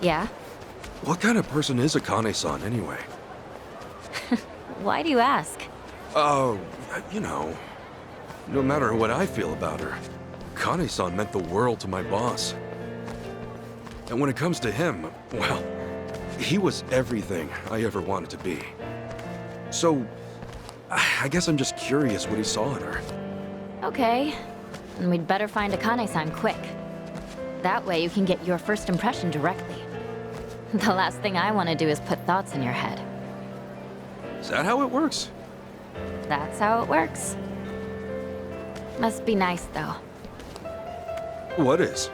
Yeah? What kind of person is Akane-san anyway? Why do you ask? Oh, you know, no matter what I feel about her, Akane-san meant the world to my boss. And when it comes to him, well, he was everything I ever wanted to be. So, I guess I'm just curious what he saw in her. Okay. Then we'd better find Akane-san quick. That way you can get your first impression directly. The last thing I want to do is put thoughts in your head. Is that how it works? That's how it works. Must be nice, though. What is?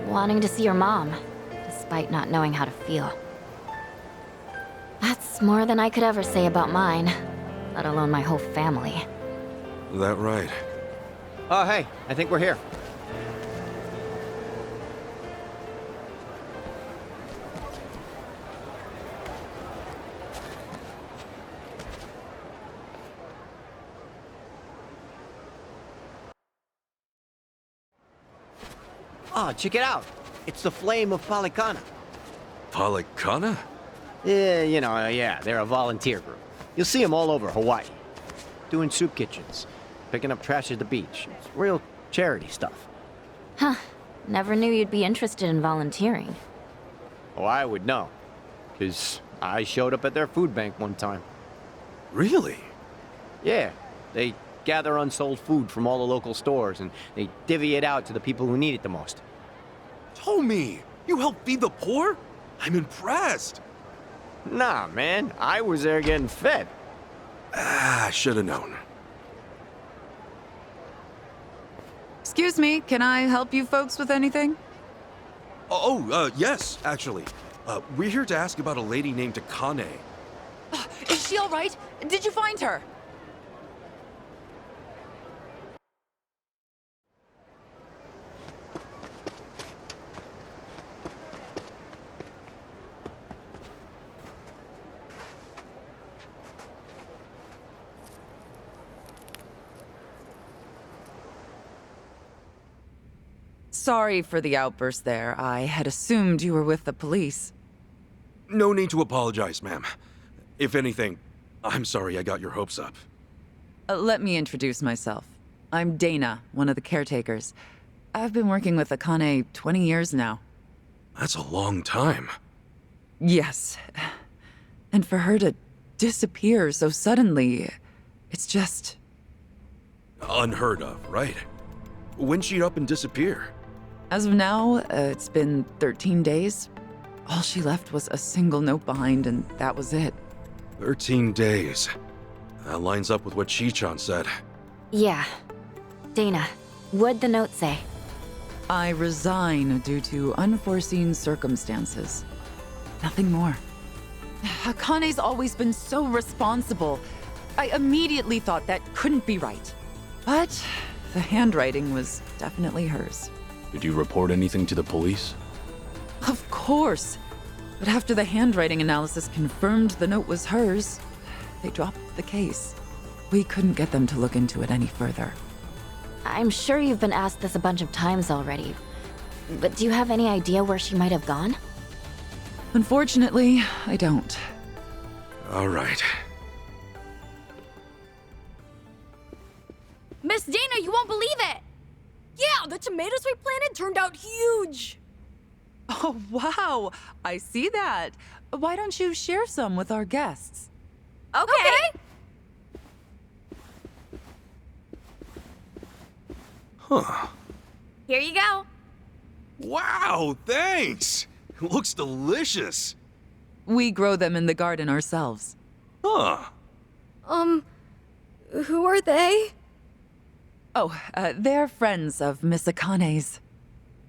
Wanting to see your mom, despite not knowing how to feel. That's more than I could ever say about mine, let alone my whole family. That right? Oh, hey, I think we're here. Ah, check it out. It's the Flame of Palikana. Palikana? Yeah, they're a volunteer group. You'll see them all over Hawaii. Doing soup kitchens, picking up trash at the beach. It's real charity stuff. Huh. Never knew you'd be interested in volunteering. Oh, I would know. Because I showed up at their food bank one time. Really? Yeah, they gather unsold food from all the local stores and they divvy it out to the people who need it the most. Tommy, you help feed the poor? I'm impressed. Nah, man, I was there getting fed. Ah, should have known. Excuse me, can I help you folks with anything? Yes, actually. We're here to ask about a lady named Akane. Is she all right? Did you find her? Sorry for the outburst there. I had assumed you were with the police. No need to apologize, ma'am. If anything, I'm sorry I got your hopes up. Let me introduce myself. I'm Dana, one of the caretakers. I've been working with Akane 20 years now. That's a long time. Yes. And for her to disappear so suddenly, it's just... Unheard of, right? When'd she up and disappear? As of now, it's been 13 days. All she left was a single note behind, and that was it. 13 days. That lines up with what Chi-chan said. Yeah. Dana, what'd the note say? I resign due to unforeseen circumstances. Nothing more. Akane's always been so responsible. I immediately thought that couldn't be right. But the handwriting was definitely hers. Did you report anything to the police? Of course. But after the handwriting analysis confirmed the note was hers, they dropped the case. We couldn't get them to look into it any further. I'm sure you've been asked this a bunch of times already, but do you have any idea where she might have gone? Unfortunately, I don't. All right. Miss Dana, you won't believe it! Yeah, the tomatoes we planted turned out huge! Oh, wow. I see that. Why don't you share some with our guests? Okay. Huh. Here you go. Wow, thanks! Looks delicious. We grow them in the garden ourselves. Huh. Who are they? Oh, they're friends of Miss Akane's.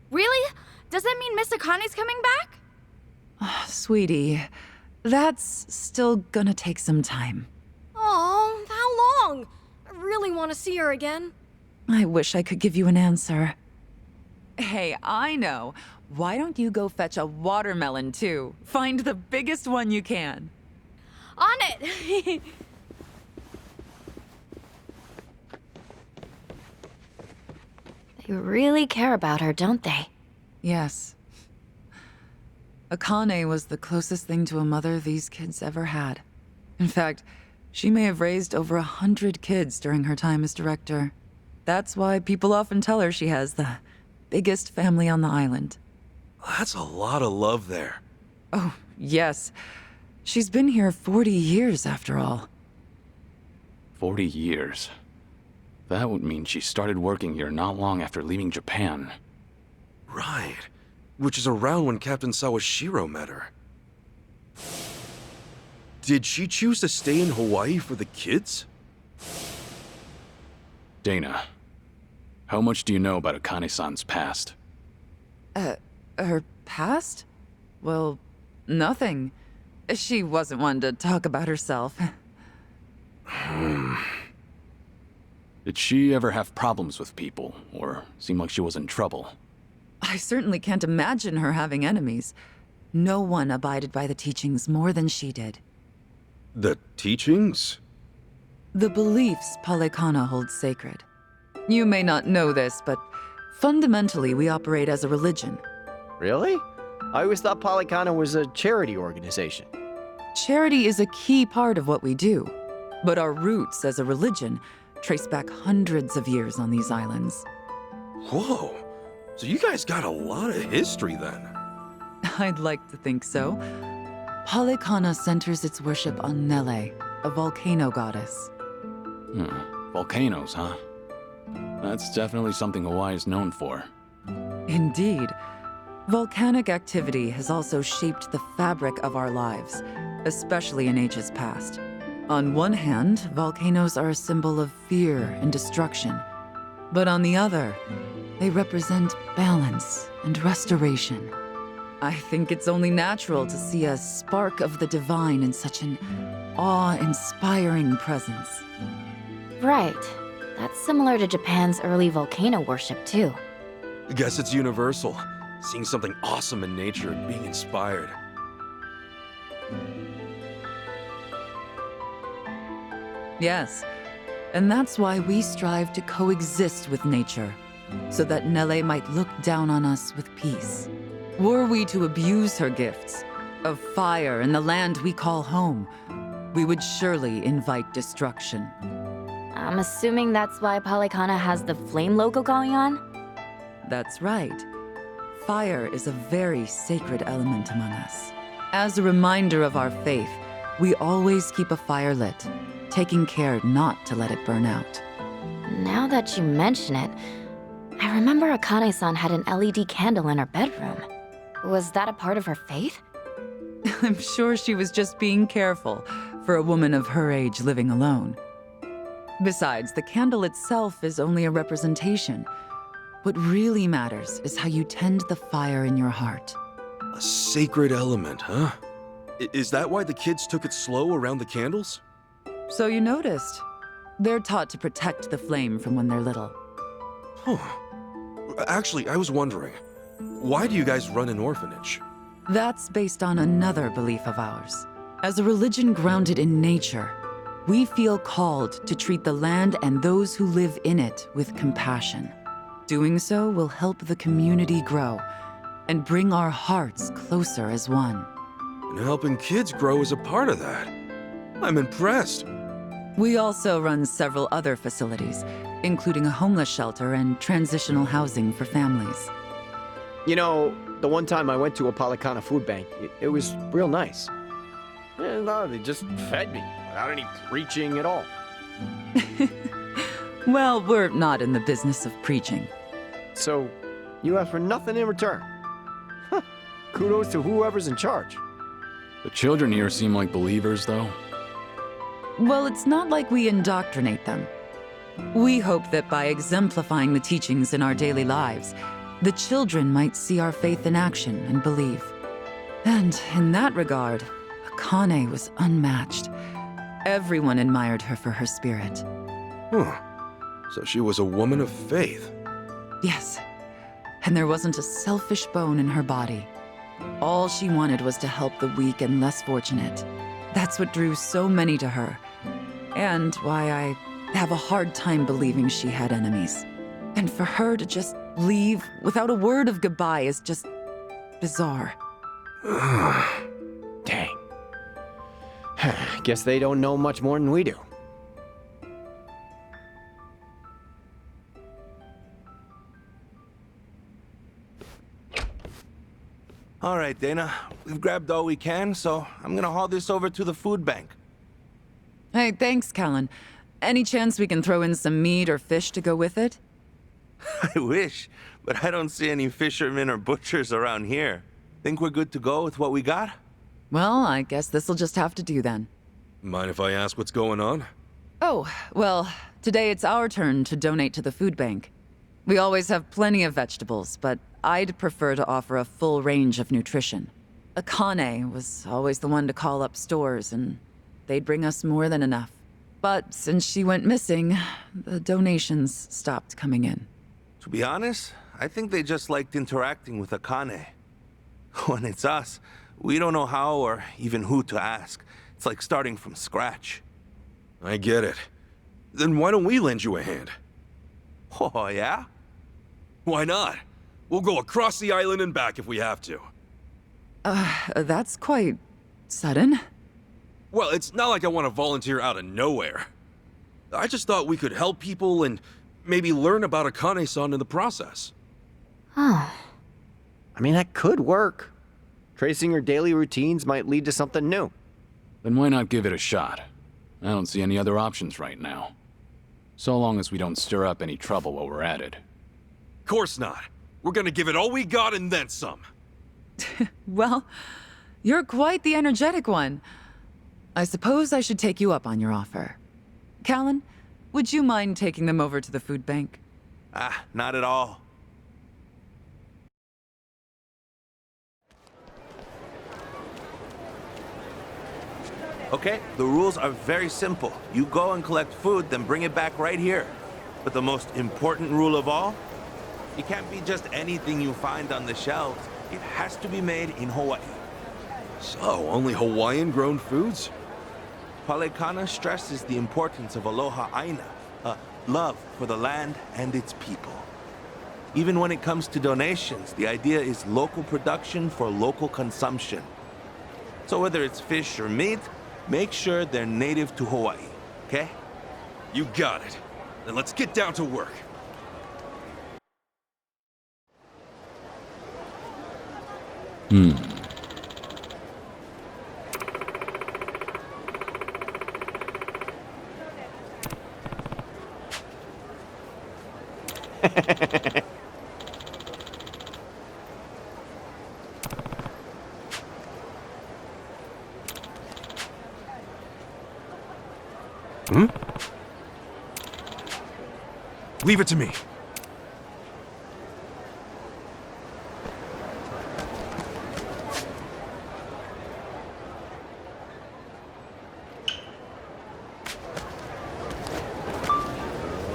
Really? Does that mean Miss Akane's coming back? Sweetie, that's still gonna take some time. Oh, how long? I really want to see her again. I wish I could give you an answer. Hey, I know. Why don't you go fetch a watermelon, too? Find the biggest one you can. On it! They really care about her, don't they? Yes. Akane was the closest thing to a mother these kids ever had. In fact, she may have raised over 100 kids during her time as director. That's why people often tell her she has the biggest family on the island. That's a lot of love there. Oh, yes. She's been here 40 years, after all. 40 years. That would mean she started working here not long after leaving Japan. Right. Which is around when Captain Sawashiro met her. Did she choose to stay in Hawaii for the kids? Dana, how much do you know about Akane-san's past? Her past? Well, nothing. She wasn't one to talk about herself. Did she ever have problems with people, or seem like she was in trouble? I certainly can't imagine her having enemies. No one abided by the teachings more than she did. The teachings? The beliefs Palekana holds sacred. You may not know this, but fundamentally we operate as a religion. Really? I always thought Polycana was a charity organization. Charity is a key part of what we do, but our roots as a religion trace back hundreds of years on these islands. Whoa. So you guys got a lot of history then. I'd like to think so. Palekana centers its worship on Nele, a volcano goddess. Volcanoes, huh? That's definitely something Hawaii is known for. Indeed. Volcanic activity has also shaped the fabric of our lives, especially in ages past. On one hand, volcanoes are a symbol of fear and destruction. But on the other, they represent balance and restoration. I think it's only natural to see a spark of the divine in such an awe-inspiring presence. Right. That's similar to Japan's early volcano worship, too. Guess it's universal. Seeing something awesome in nature and being inspired. Yes, and that's why we strive to coexist with nature, so that Nele might look down on us with peace. Were we to abuse her gifts of fire and the land we call home, we would surely invite destruction. I'm assuming that's why Palekana has the flame logo going on? That's right. Fire is a very sacred element among us. As a reminder of our faith, we always keep a fire lit, taking care not to let it burn out. Now that you mention it, I remember Akane-san had an LED candle in her bedroom. Was that a part of her faith? I'm sure she was just being careful for a woman of her age living alone. Besides, the candle itself is only a representation. What really matters is how you tend the fire in your heart. A sacred element, huh? Is that why the kids took it slow around the candles? So you noticed. They're taught to protect the flame from when they're little. Huh. Actually, I was wondering, why do you guys run an orphanage? That's based on another belief of ours. As a religion grounded in nature, we feel called to treat the land and those who live in it with compassion. Doing so will help the community grow and bring our hearts closer as one. And helping kids grow is a part of that. I'm impressed. We also run several other facilities, including a homeless shelter and transitional housing for families. You know, the one time I went to a Polycana food bank, it was real nice. No, they just fed me without any preaching at all. Well, we're not in the business of preaching. So, you ask for nothing in return. Huh. Kudos to whoever's in charge. The children here seem like believers, though. Well, it's not like we indoctrinate them. We hope that by exemplifying the teachings in our daily lives, the children might see our faith in action and believe. And in that regard, Akane was unmatched. Everyone admired her for her spirit. Huh. So she was a woman of faith. Yes, and there wasn't a selfish bone in her body. All she wanted was to help the weak and less fortunate. That's what drew so many to her, and why I have a hard time believing she had enemies. And for her to just leave without a word of goodbye is just bizarre. Dang. Guess they don't know much more than we do. All right, Dana. We've grabbed all we can, so I'm gonna haul this over to the food bank. Hey, thanks, Callan. Any chance we can throw in some meat or fish to go with it? I wish, but I don't see any fishermen or butchers around here. Think we're good to go with what we got? Well, I guess this'll just have to do then. Mind if I ask what's going on? Oh, well, today it's our turn to donate to the food bank. We always have plenty of vegetables, but I'd prefer to offer a full range of nutrition. Akane was always the one to call up stores, and they'd bring us more than enough. But since she went missing, the donations stopped coming in. To be honest, I think they just liked interacting with Akane. When it's us, we don't know how or even who to ask. It's like starting from scratch. I get it. Then why don't we lend you a hand? Oh, yeah? Why not? We'll go across the island and back if we have to. That's quite sudden. Well, it's not like I want to volunteer out of nowhere. I just thought we could help people and maybe learn about Akane-san in the process. Oh, I mean, that could work. Tracing her daily routines might lead to something new. Then why not give it a shot? I don't see any other options right now. So long as we don't stir up any trouble while we're at it. Course not. We're gonna give it all we got and then some. Well, you're quite the energetic one. I suppose I should take you up on your offer. Callan, would you mind taking them over to the food bank? Not at all. Okay, the rules are very simple. You go and collect food, then bring it back right here. But the most important rule of all, it can't be just anything you find on the shelves. It has to be made in Hawaii. So, only Hawaiian-grown foods? Palekana stresses the importance of aloha aina, love for the land and its people. Even when it comes to donations, the idea is local production for local consumption. So whether it's fish or meat, make sure they're native to Hawaii, okay? You got it. Then let's get down to work. Leave it to me.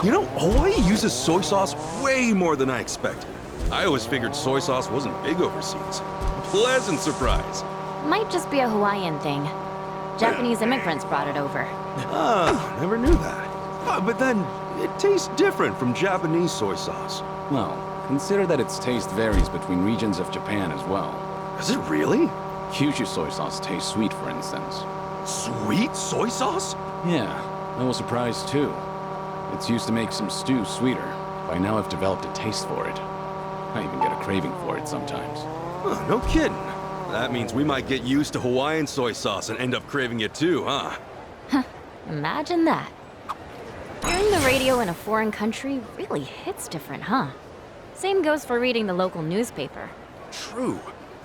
You know, Hawaii uses soy sauce way more than I expected. I always figured soy sauce wasn't big overseas. Pleasant surprise. might just be a Hawaiian thing. Japanese immigrants brought it over. Never knew that. But then, it tastes different from Japanese soy sauce. Well, consider that its taste varies between regions of Japan as well. Is it really? Kyushu soy sauce tastes sweet, for instance. Sweet soy sauce? Yeah, I was surprised too. It's used to make some stew sweeter. By now I've developed a taste for it. I even get a craving for it sometimes. Huh, no kidding. That means we might get used to Hawaiian soy sauce and end up craving it too, huh? Imagine that. Hearing the radio in a foreign country really hits different, huh? Same goes for reading the local newspaper. True.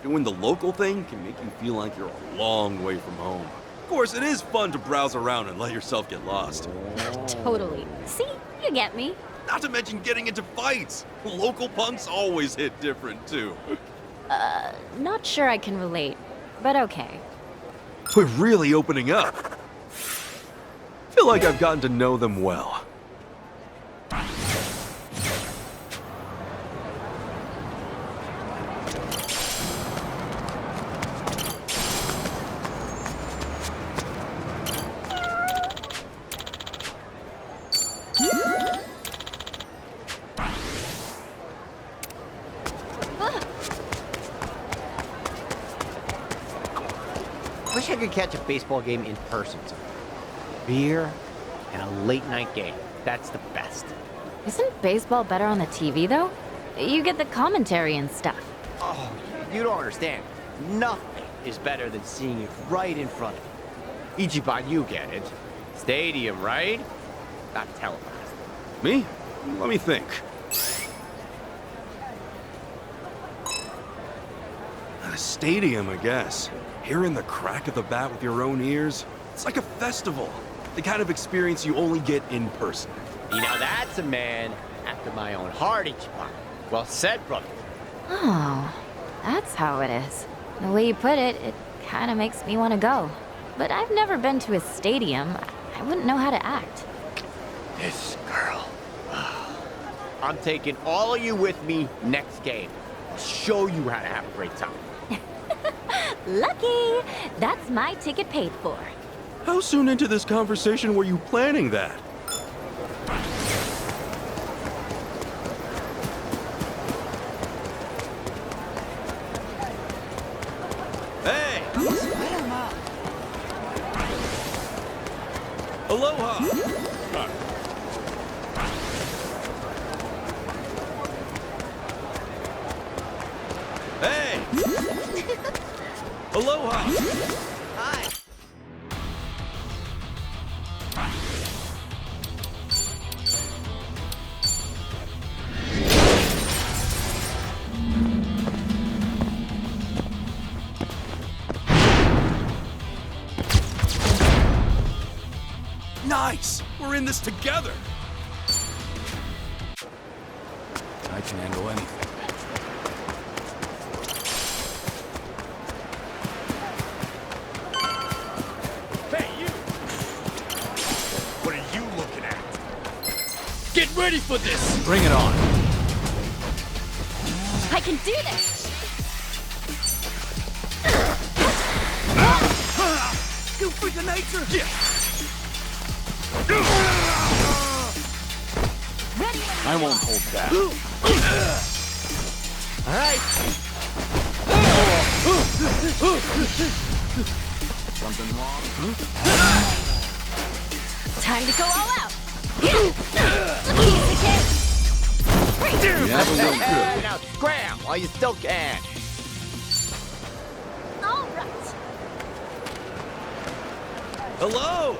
Doing the local thing can make you feel like you're a long way from home. Of course, it is fun to browse around and let yourself get lost. Totally. See? You get me. Not to mention getting into fights. Local punks always hit different, too. Not sure I can relate, but okay. We're really opening up. Feel like I've gotten to know them well. Wish I could catch a baseball game in person sometime. Beer and a late night game. That's the best. Isn't baseball better on the TV, though? You get the commentary and stuff. Oh, you don't understand. Nothing is better than seeing it right in front of you. Ichiban, you get it. Stadium, right? Not televised. Me? Let me think. A stadium, I guess. Hearing the crack of the bat with your own ears. It's like a festival. The kind of experience you only get in person. You know, that's a man after my own heart, Ichiban. Well said, brother. Oh, that's how it is. The way you put it, it kind of makes me want to go. But I've never been to a stadium. I wouldn't know how to act. This girl. I'm taking all of you with me next game. I'll show you how to have a great time. Lucky! That's my ticket paid for. How soon into this conversation were you planning that? Hey! Aloha! Hey! Aloha! Hi. Nice! We're in this together! I can handle anything. Hey, you! What are you looking at? Get ready for this! Bring it on. I can do this! Go for the nature! Yeah! Ready when I won't hold back. All right. Something wrong? time to go all out! Piece of cake! Yeah, but we'll do. Now scram while you still can. All right. Hello!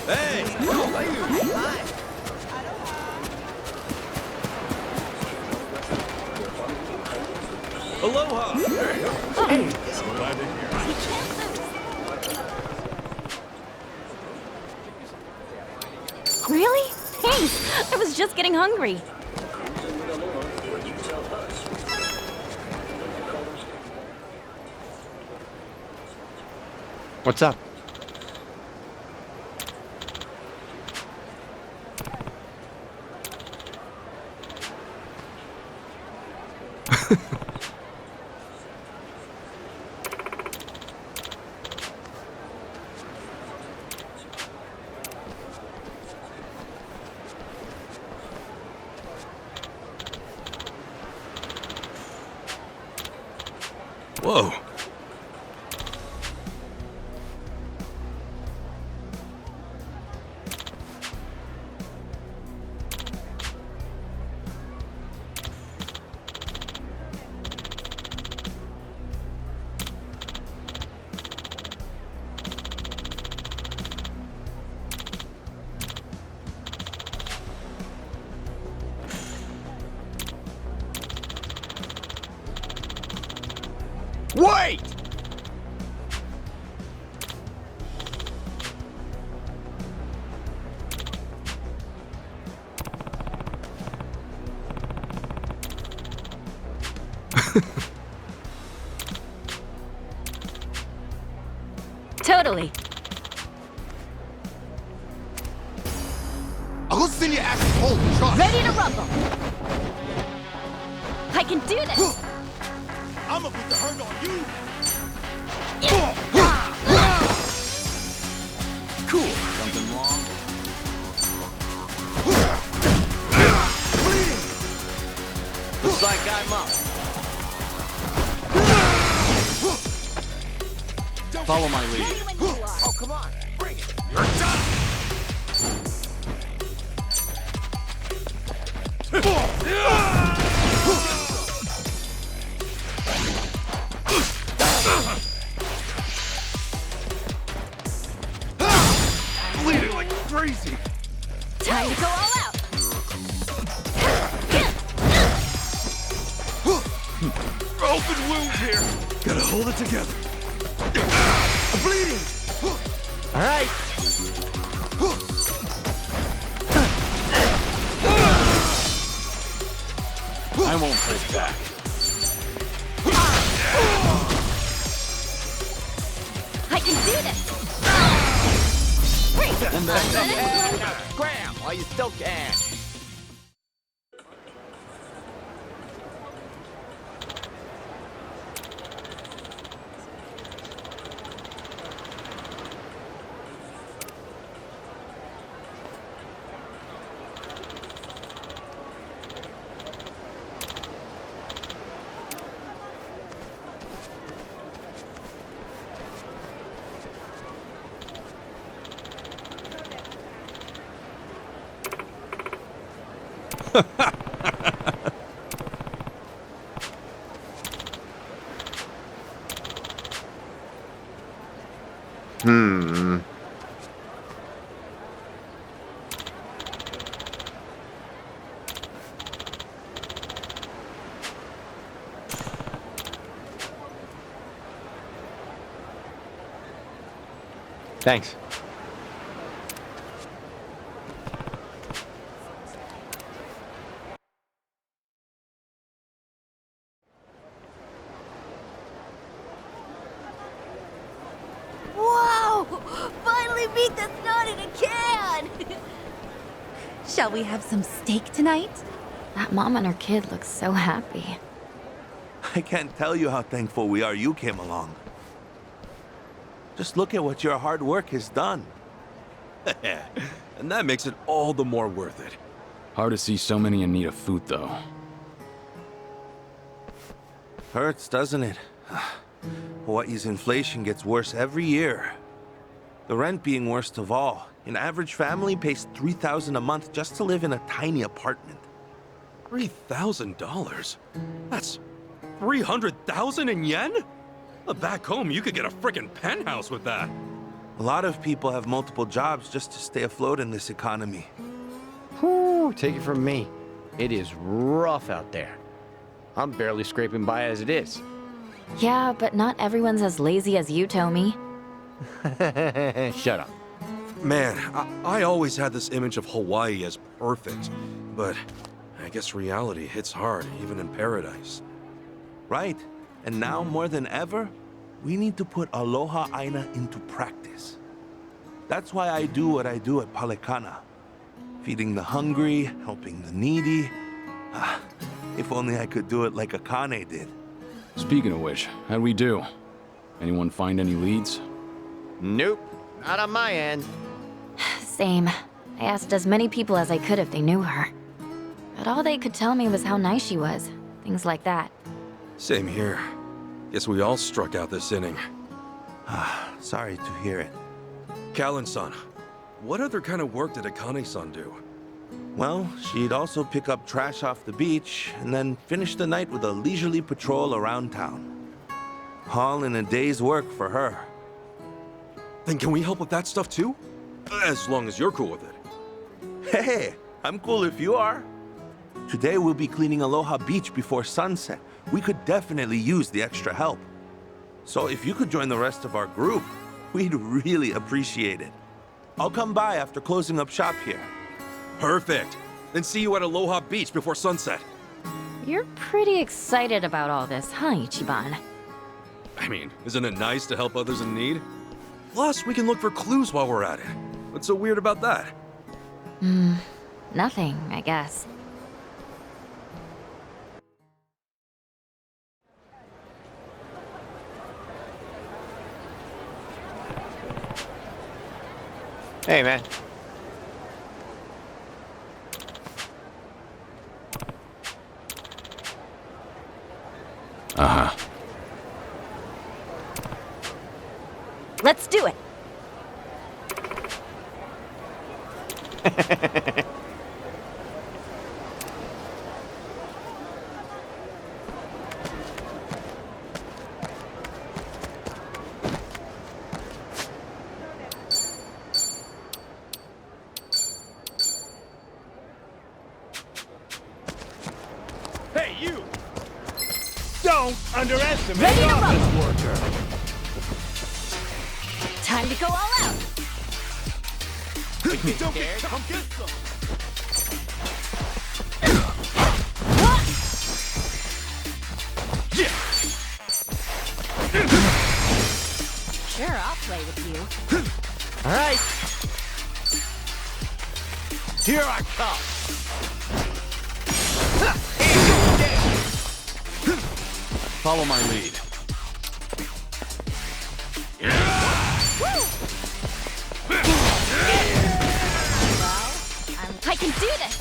Hey! Aloha! Really? Thanks! I was just getting hungry. What's up? Whoa. Wait! Totally. I'll go send your asses home, trust. Ready to rumble. I can do this. I'm gonna put the hurt on you. got him up. Follow my lead. Oh, come on. Bring it. Bleeding like crazy. Time to go all out. Open wound here. Gotta hold it together. I'm bleeding. All right. I won't fight back. I can do this. Great. Now scram while you still can. Thanks. Whoa! Finally beat the snot in a can! Shall we have some steak tonight? That mom and her kid look so happy. I can't tell you how thankful we are you came along. Just look at what your hard work has done. And that makes it all the more worth it. Hard to see so many in need of food, though. Hurts, doesn't it? Hawaii's inflation gets worse every year. The rent being worst of all. An average family pays $3,000 a month just to live in a tiny apartment. $3,000? That's 300,000 in yen? Back home, you could get a frickin' penthouse with that. A lot of people have multiple jobs just to stay afloat in this economy. Whew, take it from me. It is rough out there. I'm barely scraping by as it is. Yeah, but not everyone's as lazy as you, Tommy. Shut up. Man, I always had this image of Hawaii as perfect, but I guess reality hits hard, even in paradise. Right. And now, more than ever, we need to put Aloha Aina into practice. That's why I do what I do at Palekana. Feeding the hungry, helping the needy. If only I could do it like Akane did. Speaking of which, how'd we do? Anyone find any leads? Nope. Not on my end. Same. I asked as many people as I could if they knew her. But all they could tell me was how nice she was. Things like that. Same here. Guess we all struck out this inning. Sorry to hear it. Callan-san, what other kind of work did Akane-san do? Well, she'd also pick up trash off the beach, and then finish the night with a leisurely patrol around town. All in a day's work for her. Then can we help with that stuff too? As long as you're cool with it. Hey, I'm cool if you are. Today we'll be cleaning Aloha Beach before sunset. We could definitely use the extra help. So if you could join the rest of our group, we'd really appreciate it. I'll come by after closing up shop here. Perfect. Then see you at Aloha Beach before sunset. You're pretty excited about all this, huh, Ichiban? I mean, isn't it nice to help others in need? Plus, we can look for clues while we're at it. What's so weird about that? Nothing, I guess. Hey, man. Let's do it. Hey, you! Don't underestimate Ready to an office rumble. worker. Time to go all out. Don't get come get some. Sure, I'll play with you. All right. Here I come. Follow my lead. I can do this.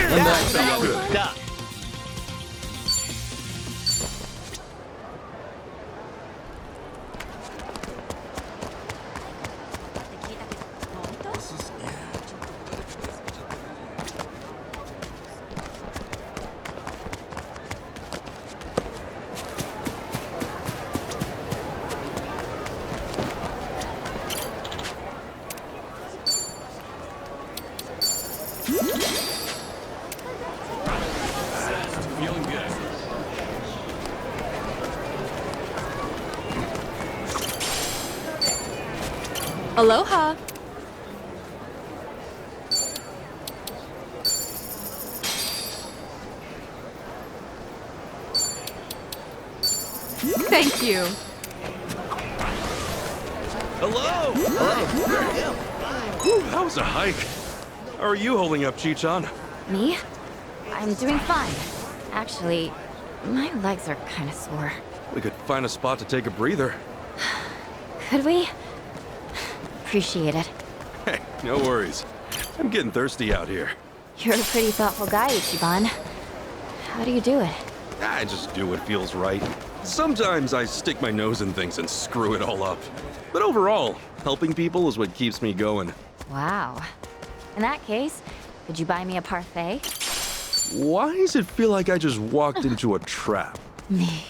That's so good. Done. Feeling good. Aloha. Thank you. Hello! Whew, that was a hike. How are you holding up, Chichan? Me? I'm doing fine. Actually, my legs are kind of sore. We could find a spot to take a breather. Could we? Appreciate it. Hey, no worries. I'm getting thirsty out here. You're a pretty thoughtful guy, Ichiban. How do you do it? I just do what feels right. Sometimes I stick my nose in things and screw it all up. But overall, helping people is what keeps me going. Wow. In that case, could you buy me a parfait? Why does it feel like I just walked into a trap? Me?